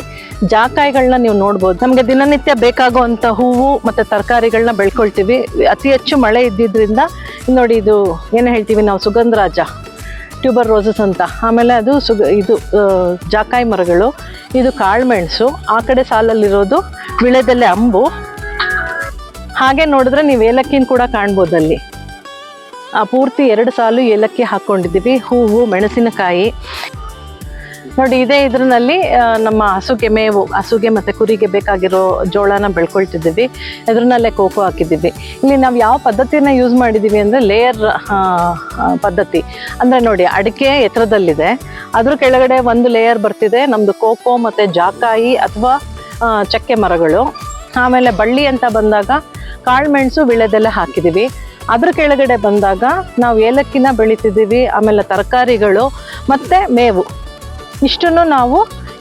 ಜಾಕಾಯಿಗಳನ್ನ ನೀವು ನೋಡ್ಬೋದು. ನಮಗೆ ದಿನನಿತ್ಯ ಬೇಕಾಗುವಂಥ ಹೂವು ಮತ್ತು ತರಕಾರಿಗಳನ್ನ ಬೆಳ್ಕೊಳ್ತೀವಿ. ಅತಿ ಹೆಚ್ಚು ಮಳೆ ಇದ್ದಿದ್ದರಿಂದ ನೋಡಿ, ಇದು ಏನು ಹೇಳ್ತೀವಿ ನಾವು, ಸುಗಂಧರಾಜ, ಟ್ಯೂಬರ್ ರೋಸಸ್ ಅಂತ. ಆಮೇಲೆ ಅದು ಜಾಕಾಯಿ ಮರಗಳು. ಇದು ಕಾಳು ಮೆಣಸು. ಆ ಕಡೆ ಸಾಲಲ್ಲಿರೋದು ವಿಳೆದೆಲೆ ಅಂಬು. ಹಾಗೆ ನೋಡಿದ್ರೆ ನೀವು ಏಲಕ್ಕಿನ ಕೂಡ ಕಾಣ್ಬೋದಲ್ಲಿ. ಪೂರ್ತಿ 2 ಸಾಲು ಏಲಕ್ಕಿ ಹಾಕ್ಕೊಂಡಿದ್ದೀವಿ. ಹೂವು, ಮೆಣಸಿನಕಾಯಿ ನೋಡಿ. ಇದೇ ಇದರಲ್ಲಿ ನಮ್ಮ ಹಸುಗೆ ಮೇವು, ಹಸುಗೆ ಮತ್ತು ಕುರಿಗೆ ಬೇಕಾಗಿರೋ ಜೋಳನ ಬೆಳ್ಕೊಳ್ತಿದ್ದೀವಿ. ಇದ್ರನ್ನಲ್ಲೇ ಕೋಕೋ ಹಾಕಿದ್ದೀವಿ. ಇಲ್ಲಿ ನಾವು ಯಾವ ಪದ್ಧತಿನ ಯೂಸ್ ಮಾಡಿದ್ದೀವಿ ಅಂದರೆ ಲೇಯರ್ ಪದ್ಧತಿ. ಅಂದರೆ ನೋಡಿ, ಅಡಿಕೆ ಎತ್ತರದಲ್ಲಿದೆ, ಅದ್ರ ಕೆಳಗಡೆ ಒಂದು ಲೇಯರ್ ಬರ್ತಿದೆ ನಮ್ಮದು ಕೋಕೋ ಮತ್ತು ಜಾಕಾಯಿ ಅಥವಾ ಚಕ್ಕೆ ಮರಗಳು. ಆಮೇಲೆ ಬಳ್ಳಿ ಅಂತ ಬಂದಾಗ ಕಾಳುಮೆಣಸು, ವಿಳೆದೆಲೆ ಹಾಕಿದ್ದೀವಿ. ಅದ್ರ ಕೆಳಗಡೆ ಬಂದಾಗ ನಾವು ಏಲಕ್ಕಿನ ಬೆಳಿತಿದ್ದೀವಿ. ಆಮೇಲೆ ತರಕಾರಿಗಳು ಮತ್ತು ಮೇವು. ಇಷ್ಟನ್ನು ನಾವು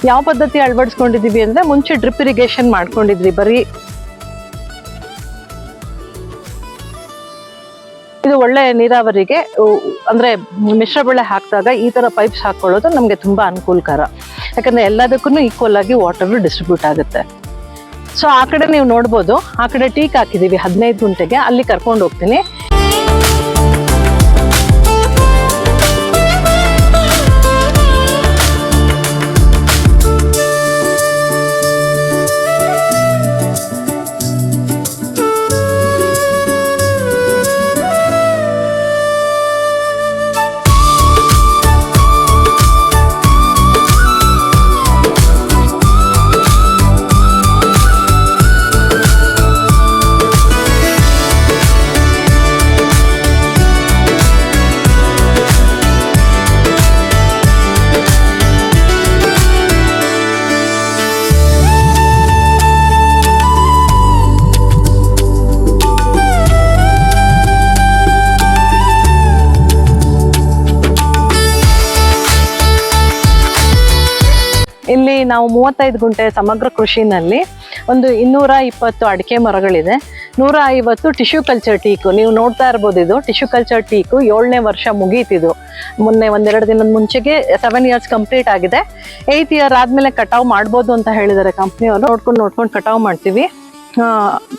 ಯಾವ ಪದ್ಧತಿ ಅಳವಡಿಸ್ಕೊಂಡಿದ್ದೀವಿ ಅಂದರೆ, ಮುಂಚೆ ಡ್ರಿಪ್ ಇರಿಗೇಷನ್ ಮಾಡ್ಕೊಂಡಿದ್ವಿ. ಬರೀ ಇದು ಒಳ್ಳೆ ನೀರಾವರಿಗೆ, ಅಂದರೆ ಮಿಶ್ರ ಬೆಳೆ ಹಾಕಿದಾಗ ಈ ಥರ ಪೈಪ್ಸ್ ಹಾಕ್ಕೊಳ್ಳೋದು ನಮಗೆ ತುಂಬ ಅನುಕೂಲಕರ. ಯಾಕಂದರೆ ಎಲ್ಲದಕ್ಕೂ ಈಕ್ವಲ್ ಆಗಿ ವಾಟರ್ ಡಿಸ್ಟ್ರಿಬ್ಯೂಟ್ ಆಗುತ್ತೆ. ಸೊ ಆ ಕಡೆ ನೀವು ನೋಡ್ಬೋದು, ಆ ಕಡೆ ಟೀಕ್ ಹಾಕಿದ್ದೀವಿ 15 ಗುಂಟೆಗೆ. ಅಲ್ಲಿ ಕರ್ಕೊಂಡು ಹೋಗ್ತೀನಿ. ಇಲ್ಲಿ ನಾವು 35 ಗುಂಟೆ ಸಮಗ್ರ ಕೃಷಿನಲ್ಲಿ ಒಂದು 220 ಅಡಿಕೆ ಮರಗಳಿದೆ, 150 ಟಿಶ್ಯೂ ಕಲ್ಚರ್ ಟೀಕು. ನೀವು ನೋಡ್ತಾ ಇರ್ಬೋದು, ಇದು ಟಿಶ್ಯೂ ಕಲ್ಚರ್ ಟೀಕು 7ನೇ ವರ್ಷ ಮುಗೀತಿದು. ಮೊನ್ನೆ 1-2 ದಿನದ ಮುಂಚೆಗೆ 7 ಇಯರ್ಸ್ ಕಂಪ್ಲೀಟ್ ಆಗಿದೆ. 8th ಇಯರ್ ಆದಮೇಲೆ ಕಟಾವು ಮಾಡ್ಬೋದು ಅಂತ ಹೇಳಿದ್ದಾರೆ ಕಂಪ್ನಿಯವರು. ನೋಡ್ಕೊಂಡು ಕಟಾವು ಮಾಡ್ತೀವಿ.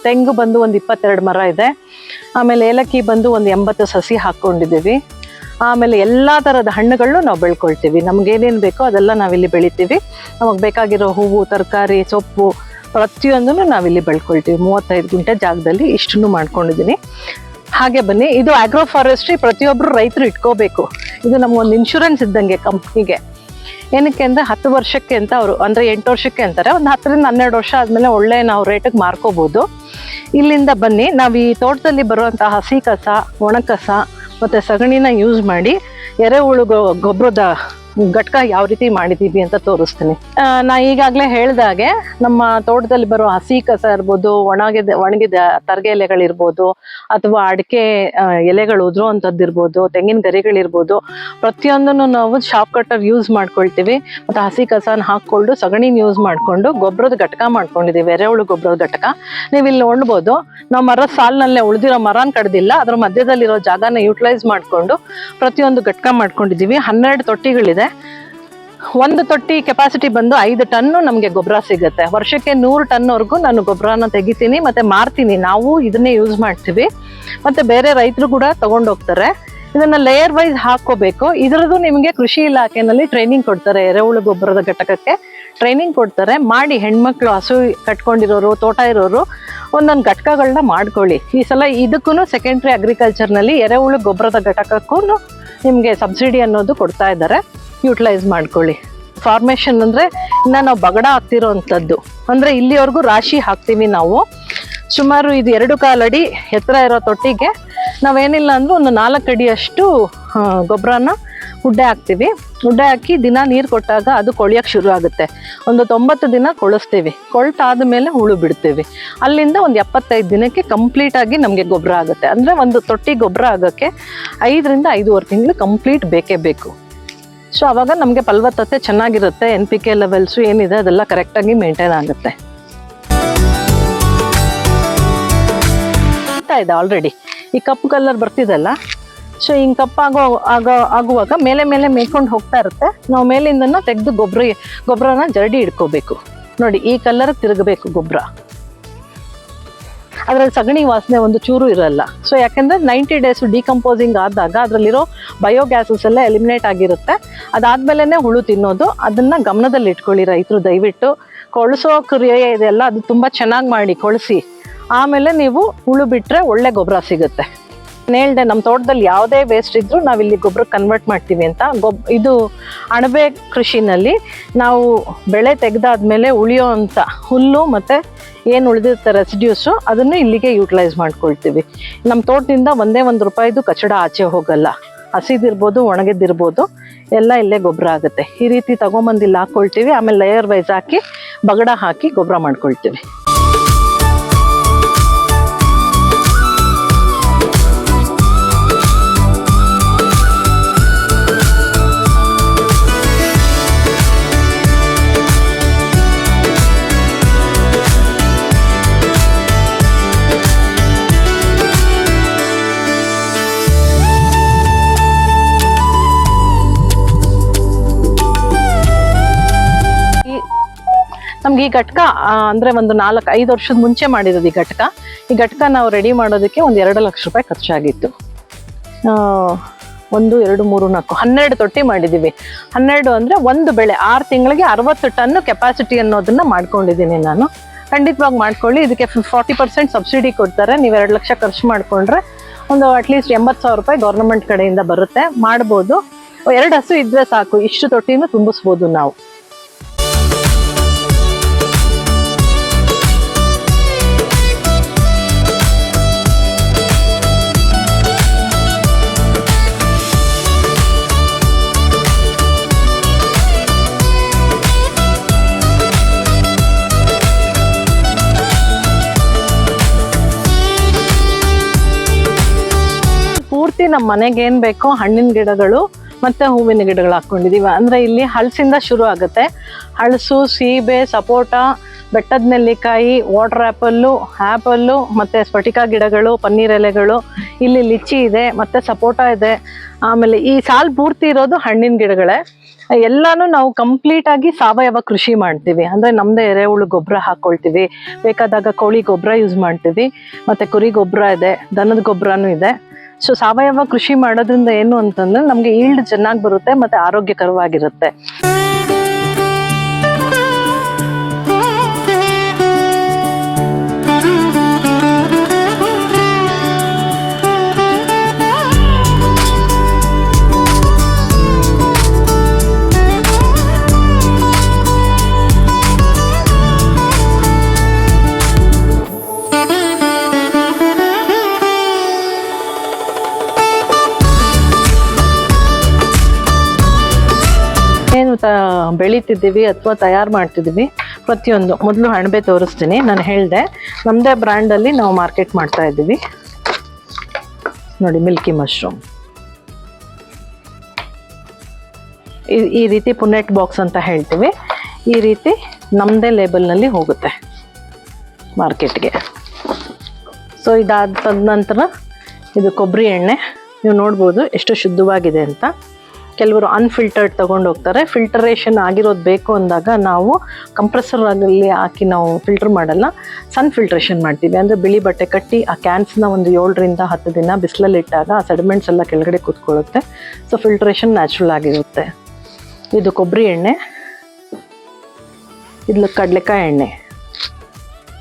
ತೆಂಗು ಬಂದು ಒಂದು 22 ಮರ ಇದೆ. ಆಮೇಲೆ ಏಲಕ್ಕಿ ಬಂದು ಒಂದು 80 ಸಸಿ ಹಾಕ್ಕೊಂಡಿದ್ದೀವಿ. ಆಮೇಲೆ ಎಲ್ಲ ಥರದ ಹಣ್ಣುಗಳು ನಾವು ಬೆಳ್ಕೊಳ್ತೀವಿ. ನಮಗೇನೇನು ಬೇಕೋ ಅದೆಲ್ಲ ನಾವಿಲ್ಲಿ ಬೆಳಿತೀವಿ. ನಮಗೆ ಬೇಕಾಗಿರೋ ಹೂವು, ತರಕಾರಿ, ಸೊಪ್ಪು ಪ್ರತಿಯೊಂದನ್ನು ನಾವಿಲ್ಲಿ ಬೆಳ್ಕೊಳ್ತೀವಿ. 35 ಗುಂಟೆ ಜಾಗದಲ್ಲಿ ಇಷ್ಟನ್ನು ಮಾಡ್ಕೊಂಡಿದ್ದೀನಿ. ಹಾಗೆ ಬನ್ನಿ, ಇದು ಆಗ್ರೋ ಫಾರೆಸ್ಟ್ರಿ ಪ್ರತಿಯೊಬ್ಬರು ರೈತರು ಇಟ್ಕೋಬೇಕು. ಇದು ನಮಗೊಂದು ಇನ್ಶೂರೆನ್ಸ್ ಇದ್ದಂಗೆ ಕಂಪ್ನಿಗೆ. ಏನಕ್ಕೆ ಅಂದರೆ 10 ವರ್ಷಕ್ಕೆ ಅಂತ ಅವರು, ಅಂದರೆ 8 ವರ್ಷಕ್ಕೆ ಅಂತಾರೆ. ಒಂದು 10ರಿಂದ 12 ವರ್ಷ ಆದಮೇಲೆ ಒಳ್ಳೆ ನಾವು ರೇಟಿಗೆ ಮಾರ್ಕೋಬೋದು. ಇಲ್ಲಿಂದ ಬನ್ನಿ, ನಾವು ಈ ತೋಟದಲ್ಲಿ ಬರುವಂಥ ಹಸಿ ಕಸ, ಒಣ ಕಸ ಮತ್ತು ಸಗಣಿನ ಯೂಸ್ ಮಾಡಿ ಎರೆಹುಳು ಗೊಬ್ಬರದ ಘಟಕ ಯಾವ ರೀತಿ ಮಾಡಿದೀವಿ ಅಂತ ತೋರಿಸ್ತೀನಿ. ನಾ ಈಗಾಗಲೇ ಹೇಳ್ದಾಗೆ ನಮ್ಮ ತೋಟದಲ್ಲಿ ಬರೋ ಹಸಿ ಕಸ ಇರ್ಬೋದು, ಒಣಗಿದ ತರಗೆ ಎಲೆಗಳಿರ್ಬೋದು, ಅಥವಾ ಅಡಿಕೆ ಎಲೆಗಳು ಉದುರುವಂಥದ್ದು ಇರ್ಬೋದು, ತೆಂಗಿನ ಗರಿಗಳಿರ್ಬೋದು, ಪ್ರತಿಯೊಂದನ್ನು ನಾವು ಶಾಪ್ ಕಟ್ಟರ್ ಯೂಸ್ ಮಾಡ್ಕೊಳ್ತೀವಿ. ಮತ್ತು ಹಸಿ ಕಸನ ಹಾಕ್ಕೊಂಡು ಸಗಣಿನ ಯೂಸ್ ಮಾಡಿಕೊಂಡು ಗೊಬ್ಬರದ ಘಟಕ ಮಾಡ್ಕೊಂಡಿದ್ದೀವಿ, ಎರೆಹುಳು ಗೊಬ್ಬರದ ಘಟಕ. ನೀವು ಇಲ್ಲಿ ನೋಡ್ಬೋದು, ನಾವು ಮರದ ಸಾಲಿನಲ್ಲೇ ಉಳಿದಿರೋ ಮರನ ಕಡ್ದಿಲ್ಲ, ಅದ್ರ ಮಧ್ಯದಲ್ಲಿರೋ ಜಾಗನ ಯೂಟಿಲೈಸ್ ಮಾಡಿಕೊಂಡು ಪ್ರತಿಯೊಂದು ಘಟಕ ಮಾಡ್ಕೊಂಡಿದ್ದೀವಿ. 12 ತೊಟ್ಟಿಗಳಿದೆ. ಒಂದು ತೊಟ್ಟಿ ಕೆಪಾಸಿಟಿ ಬಂದು 5 ಟನ್ನು ನಮಗೆ ಗೊಬ್ಬರ ಸಿಗುತ್ತೆ. ವರ್ಷಕ್ಕೆ 100 ಟನ್ವರೆಗೂ ನಾನು ಗೊಬ್ಬರನ ತೆಗಿತೀನಿ ಮತ್ತು ಮಾರ್ತೀನಿ. ನಾವು ಇದನ್ನೇ ಯೂಸ್ ಮಾಡ್ತೀವಿ, ಮತ್ತು ಬೇರೆ ರೈತರು ಕೂಡ ತಗೊಂಡೋಗ್ತಾರೆ. ಇದನ್ನ ಲೇಯರ್ ವೈಸ್ ಹಾಕೋಬೇಕು. ಇದರದ್ದು ನಿಮಗೆ ಕೃಷಿ ಇಲಾಖೆನಲ್ಲಿ ಟ್ರೈನಿಂಗ್ ಕೊಡ್ತಾರೆ, ಎರೆಹುಳು ಗೊಬ್ಬರದ ಘಟಕಕ್ಕೆ ಟ್ರೈನಿಂಗ್ ಕೊಡ್ತಾರೆ. ಮಾಡಿ ಹೆಣ್ಮಕ್ಳು ಹಸು ಕಟ್ಕೊಂಡಿರೋರು, ತೋಟ ಇರೋರು ಒಂದೊಂದು ಘಟಕಗಳನ್ನ ಮಾಡ್ಕೊಳ್ಳಿ. ಈ ಸಲ ಇದಕ್ಕೂ ಸೆಕೆಂಡ್ರಿ ಅಗ್ರಿಕಲ್ಚರ್ನಲ್ಲಿ ಎರೆಹುಳು ಗೊಬ್ಬರದ ಘಟಕಕ್ಕೂ ನಿಮಗೆ ಸಬ್ಸಿಡಿ ಅನ್ನೋದು ಕೊಡ್ತಾ ಇದ್ದಾರೆ, ಯೂಟಿಲೈಸ್ ಮಾಡ್ಕೊಳ್ಳಿ. ಫಾರ್ಮೇಷನ್ ಅಂದರೆ ಇನ್ನು ನಾವು ಬಗಡ ಹಾಕ್ತಿರೋ ಅಂಥದ್ದು, ಅಂದರೆ ಇಲ್ಲಿವರೆಗೂ ರಾಶಿ ಹಾಕ್ತೀವಿ ನಾವು. ಸುಮಾರು ಇದು 2.25 ಅಡಿ ಎತ್ತರ ಇರೋ ತೊಟ್ಟಿಗೆ ನಾವೇನಿಲ್ಲ ಅಂದರೂ ಒಂದು 4 ಅಡಿಯಷ್ಟು ಗೊಬ್ಬರನ ಉಡ್ಡೆ ಹಾಕ್ತೀವಿ. ಉಡ್ಡೆ ಹಾಕಿ ದಿನ ನೀರು ಕೊಟ್ಟಾಗ ಅದು ಕೊಳಿಯೋಕ್ಕೆ ಶುರು ಆಗುತ್ತೆ. ಒಂದು 90 ದಿನ ಕೊಳಿಸ್ತೀವಿ. ಕೊಳ್ತಾದ ಮೇಲೆ ಹುಳು ಬಿಡ್ತೀವಿ. ಅಲ್ಲಿಂದ ಒಂದು 75 ದಿನಕ್ಕೆ ಕಂಪ್ಲೀಟಾಗಿ ನಮಗೆ ಗೊಬ್ಬರ ಆಗುತ್ತೆ. ಅಂದರೆ ಒಂದು ತೊಟ್ಟಿ ಗೊಬ್ಬರ ಆಗೋಕ್ಕೆ 5 ರಿಂದ 5.5 ತಿಂಗಳು ಕಂಪ್ಲೀಟ್ ಬೇಕೇ ಬೇಕು. ಸೊ ಆವಾಗ ನಮಗೆ ಫಲವತ್ತತೆ ಚೆನ್ನಾಗಿರುತ್ತೆ. NPK ಲೆವೆಲ್ಸು ಏನಿದೆ ಅದೆಲ್ಲ ಕರೆಕ್ಟಾಗಿ ಮೇಂಟೈನ್ ಆಗುತ್ತೆ. ಇದೆ ಆಲ್ರೆಡಿ ಈ ಕಪ್ಪು ಕಲರ್ ಬರ್ತಿದೆಲ್ಲ, ಸೊ ಹಿಂಗೆ ಆಗುವಾಗ ಮೇಲೆ ಮೇಯ್ಕೊಂಡು ಹೋಗ್ತಾ ಇರುತ್ತೆ. ನಾವು ಮೇಲಿಂದನ ತೆಗೆದು ಗೊಬ್ಬರನ ಜರಡಿ ಇಡ್ಕೋಬೇಕು. ನೋಡಿ, ಈ ಕಲರ್ ತಿರುಗಬೇಕು ಗೊಬ್ಬರ. ಅದರಲ್ಲಿ ಸಗಣಿ ವಾಸನೆ ಒಂದು ಚೂರು ಇರಲ್ಲ. ಸೊ ಯಾಕೆಂದರೆ 90 ಡೇಸ್ ಡಿಕಂಪೋಸಿಂಗ್ ಆದಾಗ ಅದರಲ್ಲಿರೋ ಬಯೋಗ್ಯಾಸಸ್ ಎಲ್ಲ ಎಲಿಮಿನೇಟ್ ಆಗಿರುತ್ತೆ. ಅದಾದ್ಮೇಲೆ ಹುಳು ತಿನ್ನೋದು. ಅದನ್ನು ಗಮನದಲ್ಲಿ ಇಟ್ಕೊಳ್ಳಿ ರೈತರು ದಯವಿಟ್ಟು. ಕೊಳಿಸೋ ಕ್ರಿಯೆ ಇದೆಲ್ಲ ಅದು ತುಂಬ ಚೆನ್ನಾಗಿ ಮಾಡಿ ಕೊಳಿಸಿ, ಆಮೇಲೆ ನೀವು ಹುಳು ಬಿಟ್ಟರೆ ಒಳ್ಳೆ ಗೊಬ್ಬರ ಸಿಗುತ್ತೆ. ನಾನು ಹೇಳ್ದೆ, ನಮ್ಮ ತೋಟದಲ್ಲಿ ಯಾವುದೇ ವೇಸ್ಟ್ ಇದ್ದರೂ ನಾವಿಲ್ಲಿ ಗೊಬ್ಬರ ಕನ್ವರ್ಟ್ ಮಾಡ್ತೀವಿ ಅಂತ. ಇದು ಅಣಬೆ ಕೃಷಿನಲ್ಲಿ ನಾವು ಬೆಳೆ ತೆಗೆದಾದ್ಮೇಲೆ ಉಳಿಯೋ ಅಂಥ ಹುಲ್ಲು ಮತ್ತು ಏನು ಉಳಿದಿರುತ್ತೆ ರೆಸಿಡ್ಯೂಸು, ಅದನ್ನು ಇಲ್ಲಿಗೆ ಯೂಟಿಲೈಸ್ ಮಾಡ್ಕೊಳ್ತೀವಿ. ನಮ್ಮ ತೋಟದಿಂದ ಒಂದೇ ರೂಪಾಯಿದು ಕಚಡ ಆಚೆ ಹೋಗಲ್ಲ. ಹಸಿದಿರ್ಬೋದು, ಒಣಗಿದ್ದಿರ್ಬೋದು, ಎಲ್ಲ ಇಲ್ಲೇ ಗೊಬ್ಬರ ಆಗುತ್ತೆ. ಈ ರೀತಿ ತಗೊಂಬಂದು ಇಲ್ಲಿ ಹಾಕ್ಕೊಳ್ತೀವಿ. ಆಮೇಲೆ ಲೇಯರ್ ವೈಸ್ ಹಾಕಿ ಬಗಡ ಹಾಕಿ ಗೊಬ್ಬರ ಮಾಡ್ಕೊಳ್ತೀವಿ. ನಮ್ಗೆ ಈ ಘಟಕ ಅಂದರೆ ಒಂದು 4-5 ವರ್ಷದ ಮುಂಚೆ ಮಾಡಿರೋದು ಈ ಘಟಕ. ಈ ಘಟಕ ನಾವು ರೆಡಿ ಮಾಡೋದಕ್ಕೆ ಒಂದು 2 ಲಕ್ಷ ರೂಪಾಯಿ ಖರ್ಚಾಗಿತ್ತು. 1, 2, 3, 4, 12 ತೊಟ್ಟಿ ಮಾಡಿದ್ದೀವಿ. 12 ಅಂದರೆ ಒಂದು ಬೆಳೆ 6 ತಿಂಗಳಿಗೆ 60 ಟನ್ನು ಕೆಪಾಸಿಟಿ ಅನ್ನೋದನ್ನ ಮಾಡ್ಕೊಂಡಿದ್ದೀನಿ ನಾನು. ಖಂಡಿತವಾಗಿ ಮಾಡ್ಕೊಳ್ಳಿ. ಇದಕ್ಕೆ 40% ಸಬ್ಸಿಡಿ ಕೊಡ್ತಾರೆ. ನೀವು 2 ಲಕ್ಷ ಖರ್ಚು ಮಾಡಿಕೊಂಡ್ರೆ ಒಂದು ಅಟ್ಲೀಸ್ಟ್ 80,000 ರೂಪಾಯಿ ಗೌರ್ಮೆಂಟ್ ಕಡೆಯಿಂದ ಬರುತ್ತೆ. ಮಾಡ್ಬೋದು. 2 ಹಸು ಇದ್ರೆ ಸಾಕು, ಇಷ್ಟು ತೊಟ್ಟಿನೂ ತುಂಬಿಸ್ಬೋದು ನಾವು. ಪೂರ್ತಿ ನಮ್ಮ ಮನೆಗೆ ಏನು ಬೇಕೋ ಹಣ್ಣಿನ ಗಿಡಗಳು ಮತ್ತು ಹೂವಿನ ಗಿಡಗಳು ಹಾಕ್ಕೊಂಡಿದ್ದೀವಿ. ಅಂದರೆ ಇಲ್ಲಿ ಹಲಸಿಂದ ಶುರು ಆಗುತ್ತೆ. ಹಲಸು, ಸೀಬೆ, ಸಪೋಟ, ಬೆಟ್ಟದ ನೆಲ್ಲಿಕಾಯಿ, ವಾಟರ್ ಆ್ಯಪಲ್ಲು ಮತ್ತು ಸ್ಫಟಿಕ ಗಿಡಗಳು, ಪನ್ನೀರ್ ಎಲೆಗಳು, ಇಲ್ಲಿ ಲಿಚ್ಚಿ ಇದೆ ಮತ್ತು ಸಪೋಟ ಇದೆ. ಆಮೇಲೆ ಈ ಸಾಲು ಪೂರ್ತಿ ಇರೋದು ಹಣ್ಣಿನ ಗಿಡಗಳೇ. ಎಲ್ಲಾನು ನಾವು ಕಂಪ್ಲೀಟಾಗಿ ಸಾವಯವ ಕೃಷಿ ಮಾಡ್ತೀವಿ. ಅಂದರೆ ನಮ್ಮದೇ ಎರೆಹುಳು ಗೊಬ್ಬರ ಹಾಕ್ಕೊಳ್ತೀವಿ. ಬೇಕಾದಾಗ ಕೋಳಿ ಗೊಬ್ಬರ ಯೂಸ್ ಮಾಡ್ತೀವಿ. ಮತ್ತು ಕುರಿ ಗೊಬ್ಬರ ಇದೆ, ದನದ ಗೊಬ್ಬರನೂ ಇದೆ. ಸೊ ಸಾವಯವ ಕೃಷಿ ಮಾಡೋದ್ರಿಂದ ಏನು ಅಂತಂದ್ರೆ ನಮಗೆ ಈಲ್ಡ್ ಚೆನ್ನಾಗಿ ಬರುತ್ತೆ ಮತ್ತು ಆರೋಗ್ಯಕರವಾಗಿರುತ್ತೆ. ಬೆಳೀತಿದ್ದೀವಿ ಅಥವಾ ತಯಾರು ಮಾಡ್ತಿದ್ದೀವಿ ಪ್ರತಿಯೊಂದು. ಮೊದಲು ಅಣಬೆ ತೋರಿಸ್ತೀನಿ. ನಾನು ಹೇಳಿದೆ ನಮ್ಮದೇ ಬ್ರ್ಯಾಂಡಲ್ಲಿ ನಾವು ಮಾರ್ಕೆಟ್ ಮಾಡ್ತಾ ಇದ್ದೀವಿ. ನೋಡಿ, ಮಿಲ್ಕಿ ಮಶ್ರೂಮ್ ಈ ರೀತಿ ಪುನೆಟ್ ಬಾಕ್ಸ್ ಅಂತ ಹೇಳ್ತೀವಿ. ಈ ರೀತಿ ನಮ್ಮದೇ ಲೇಬಲ್ನಲ್ಲಿ ಹೋಗುತ್ತೆ ಮಾರ್ಕೆಟ್ಗೆ. ಸೊ ಇದಾದ ನಂತರ ಇದು ಕೊಬ್ಬರಿ ಎಣ್ಣೆ. ನೀವು ನೋಡ್ಬೋದು ಎಷ್ಟು ಶುದ್ಧವಾಗಿದೆ ಅಂತ. ಕೆಲವರು ಅನ್ಫಿಲ್ಟರ್ಡ್ ತೊಗೊಂಡು ಹೋಗ್ತಾರೆ. ಫಿಲ್ಟರೇಷನ್ ಆಗಿರೋದು ಬೇಕು ಅಂದಾಗ ನಾವು ಕಂಪ್ರೆಸರಲ್ಲಿ ಹಾಕಿ ನಾವು ಫಿಲ್ಟರ್ ಮಾಡಲ್ಲ, ಸನ್ ಫಿಲ್ಟ್ರೇಷನ್ ಮಾಡ್ತೀವಿ. ಅಂದರೆ ಬಿಳಿ ಬಟ್ಟೆ ಕಟ್ಟಿ ಆ ಕ್ಯಾನ್ಸ್ನ ಒಂದು 7 ರಿಂದ 10 ದಿನ ಬಿಸಿಲಲ್ಲಿ ಇಟ್ಟಾಗ ಆ ಸೆಡಿಮೆಂಟ್ಸ್ ಎಲ್ಲ ಕೆಳಗಡೆ ಕೂತ್ಕೊಳ್ಳುತ್ತೆ. ಸೊ ಫಿಲ್ಟ್ರೇಷನ್ ನ್ಯಾಚುರಲ್ ಆಗಿರುತ್ತೆ. ಇದು ಕೊಬ್ಬರಿ ಎಣ್ಣೆ. ಇದು ಕಡಲೆಕಾಯಿ ಎಣ್ಣೆ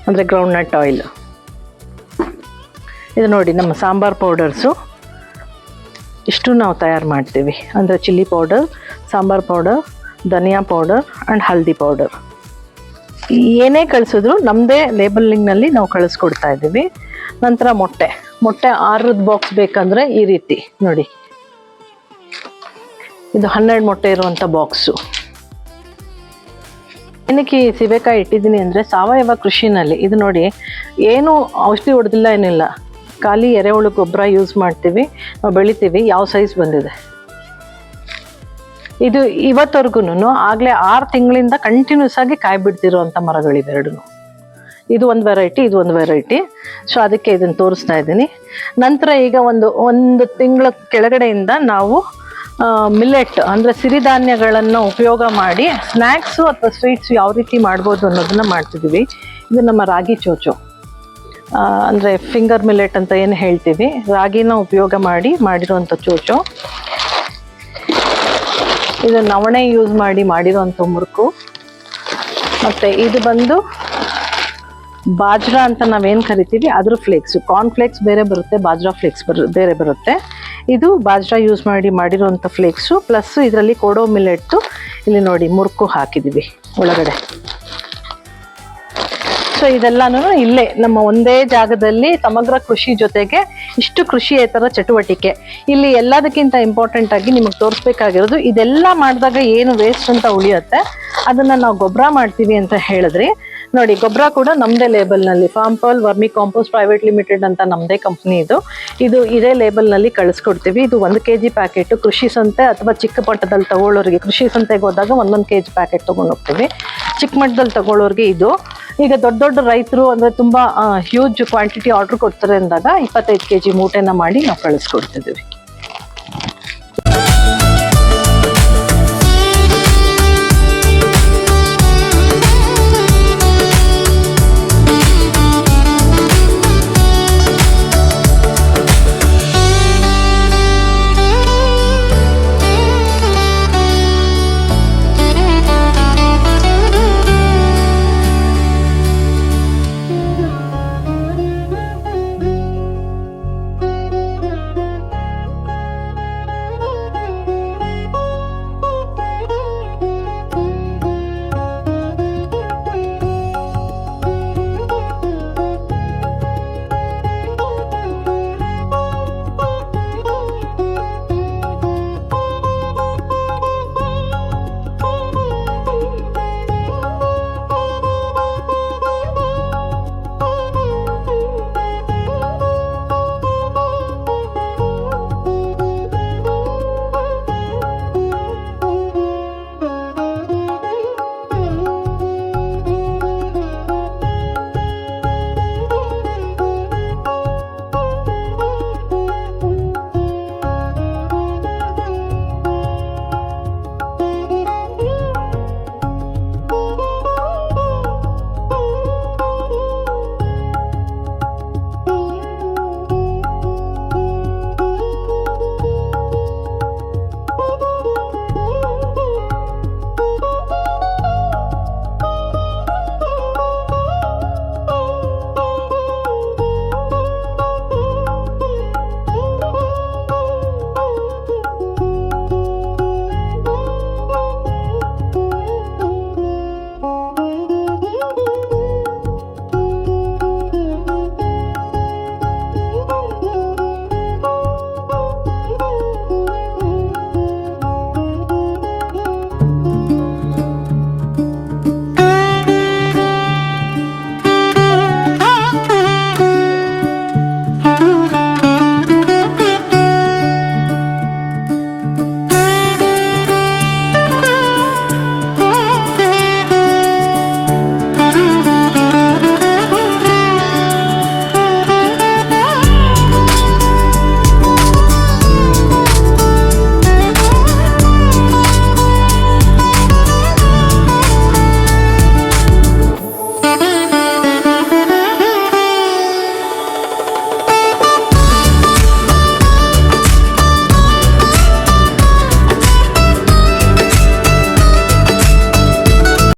ಅಂದರೆ ಗ್ರೌಂಡ್ನಟ್ ಆಯಿಲ್. ಇದು ನೋಡಿ ನಮ್ಮ ಸಾಂಬಾರ್ ಪೌಡರ್ಸು. ಇಷ್ಟು ನಾವು ತಯಾರು ಮಾಡ್ತೀವಿ. ಅಂದರೆ chilli powder, sambar powder, dhaniya powder and haldi powder. ಏನೇ ಕಳಿಸಿದ್ರು ನಮ್ಮದೇ ಲೇಬಲಿಂಗ್ನಲ್ಲಿ ನಾವು ಕಳಿಸ್ಕೊಡ್ತಾ ಇದ್ದೀವಿ. ನಂತರ ಮೊಟ್ಟೆ 6 ಬಾಕ್ಸ್ ಬೇಕಂದರೆ ಈ ರೀತಿ ನೋಡಿ, ಇದು 12 ಮೊಟ್ಟೆ ಇರುವಂಥ ಬಾಕ್ಸು. ಏನಕ್ಕೆ ಈ ಸೀಬೆಕಾಯಿ ಇಟ್ಟಿದ್ದೀನಿ ಅಂದರೆ ಸಾವಯವ ಕೃಷಿನಲ್ಲಿ ಇದು ನೋಡಿ, ಏನು ಔಷಧಿ ಹೊಡೆದಿಲ್ಲ, ಏನಿಲ್ಲ, ಖಾಲಿ ಎರೆಹುಳು ಗೊಬ್ಬರ ಯೂಸ್ ಮಾಡ್ತೀವಿ, ನಾವು ಬೆಳಿತೀವಿ. ಯಾವ ಸೈಜ್ ಬಂದಿದೆ ಇದು ಇವತ್ತವರೆಗೂ. ಆಗಲೇ 6 ತಿಂಗಳಿಂದ ಕಂಟಿನ್ಯೂಸ್ ಆಗಿ ಕಾಯಿ ಬಿಡ್ತಿರೋವಂಥ ಮರಗಳಿವೆರಡು. ಇದು ಒಂದು ವೆರೈಟಿ, ಇದು ಒಂದು ವೆರೈಟಿ. ಸೊ ಅದಕ್ಕೆ ಇದನ್ನು ತೋರಿಸ್ತಾ ಇದ್ದೀನಿ. ನಂತರ ಈಗ ಒಂದು ತಿಂಗಳ ಕೆಳಗಡೆಯಿಂದ ನಾವು ಮಿಲ್ಲೆಟ್ ಅಂದರೆ ಸಿರಿಧಾನ್ಯಗಳನ್ನು ಉಪಯೋಗ ಮಾಡಿ ಸ್ನ್ಯಾಕ್ಸು ಅಥವಾ ಸ್ವೀಟ್ಸು ಯಾವ ರೀತಿ ಮಾಡ್ಬೋದು ಅನ್ನೋದನ್ನು ಮಾಡ್ತಿದ್ದೀವಿ. ಇದು ನಮ್ಮ ರಾಗಿ ಚೋಚು, ಅಂದರೆ ಫಿಂಗರ್ ಮಿಲ್ಲೆಟ್ ಅಂತ ಏನು ಹೇಳ್ತೀವಿ, ರಾಗಿನ ಉಪಯೋಗ ಮಾಡಿರೋವಂಥ ಚೋಚು. ಇದು ನವಣೆ ಯೂಸ್ ಮಾಡಿರೋವಂಥ ಮುರುಕು. ಮತ್ತು ಇದು ಬಂದು ಬಾಜ್ರಾ ಅಂತ ನಾವೇನು ಕರಿತೀವಿ ಅದ್ರ ಫ್ಲೇಕ್ಸು. ಕಾರ್ನ್ ಫ್ಲೇಕ್ಸ್ ಬೇರೆ ಬರುತ್ತೆ, ಬಾಜ್ರಾ ಫ್ಲೇಕ್ಸ್ ಬೇರೆ ಬರುತ್ತೆ. ಇದು ಬಾಜ್ರಾ ಯೂಸ್ ಮಾಡಿರೋವಂಥ ಫ್ಲೇಕ್ಸು. ಪ್ಲಸ್ ಇದರಲ್ಲಿ ಕೊಡೋ ಮಿಲ್ಲೆಟ್ಟು ಇಲ್ಲಿ ನೋಡಿ ಮುರುಕು ಹಾಕಿದ್ದೀವಿ ಒಳಗಡೆ. ಸೊ ಇದೆಲ್ಲನೂ ಇಲ್ಲೇ ನಮ್ಮ ಒಂದೇ ಜಾಗದಲ್ಲಿ ಸಮಗ್ರ ಕೃಷಿ ಜೊತೆಗೆ ಇಷ್ಟು ಕೃಷಿಯೇತರ ಚಟುವಟಿಕೆ. ಇಲ್ಲಿ ಎಲ್ಲದಕ್ಕಿಂತ ಇಂಪಾರ್ಟೆಂಟ್ ಆಗಿ ನಿಮಗೆ ತೋರಿಸ್ಬೇಕಾಗಿರೋದು, ಇದೆಲ್ಲ ಮಾಡಿದಾಗ ಏನು ವೇಸ್ಟ್ ಅಂತ ಉಳಿಯುತ್ತೆ ಅದನ್ನು ನಾವು ಗೊಬ್ಬರ ಮಾಡ್ತೀವಿ ಅಂತ ಹೇಳಿದ್ರಿ. ನೋಡಿ, ಗೊಬ್ಬರ ಕೂಡ ನಮ್ಮದೇ ಲೇಬಲ್ನಲ್ಲಿ Farm Pearl Vermicompost Private Limited ಅಂತ ನಮ್ಮದೇ ಕಂಪ್ನಿ ಇದು ಇದೇ ಲೇಬಲ್ನಲ್ಲಿ ಕಳಿಸ್ಕೊಡ್ತೀವಿ. ಇದು 1 kg ಪ್ಯಾಕೆಟ್. ಕೃಷಿ ಸಂತೆ ಅಥವಾ ಚಿಕ್ಕ ಮಟ್ಟದಲ್ಲಿ ತಗೊಳ್ಳೋರಿಗೆ, ಕೃಷಿ ಸಂತೆಗೆ ಹೋದಾಗ 1 kg ಪ್ಯಾಕೆಟ್ ತೊಗೊಂಡು ಹೋಗ್ತೀವಿ. ಚಿಕ್ಕ ಮಟ್ಟದಲ್ಲಿ ತಗೊಳ್ಳೋರಿಗೆ ಇದು. ಈಗ ದೊಡ್ಡ ರೈತರು ಅಂದರೆ ತುಂಬ ಹ್ಯೂಜ್ ಕ್ವಾಂಟಿಟಿ ಆರ್ಡ್ರ್ ಕೊಡ್ತಾರೆ ಅಂದಾಗ 25 kg ಮೂಟೆನ ಮಾಡಿ ನಾವು ಕಳಿಸ್ಕೊಡ್ತಿದ್ದೀವಿ.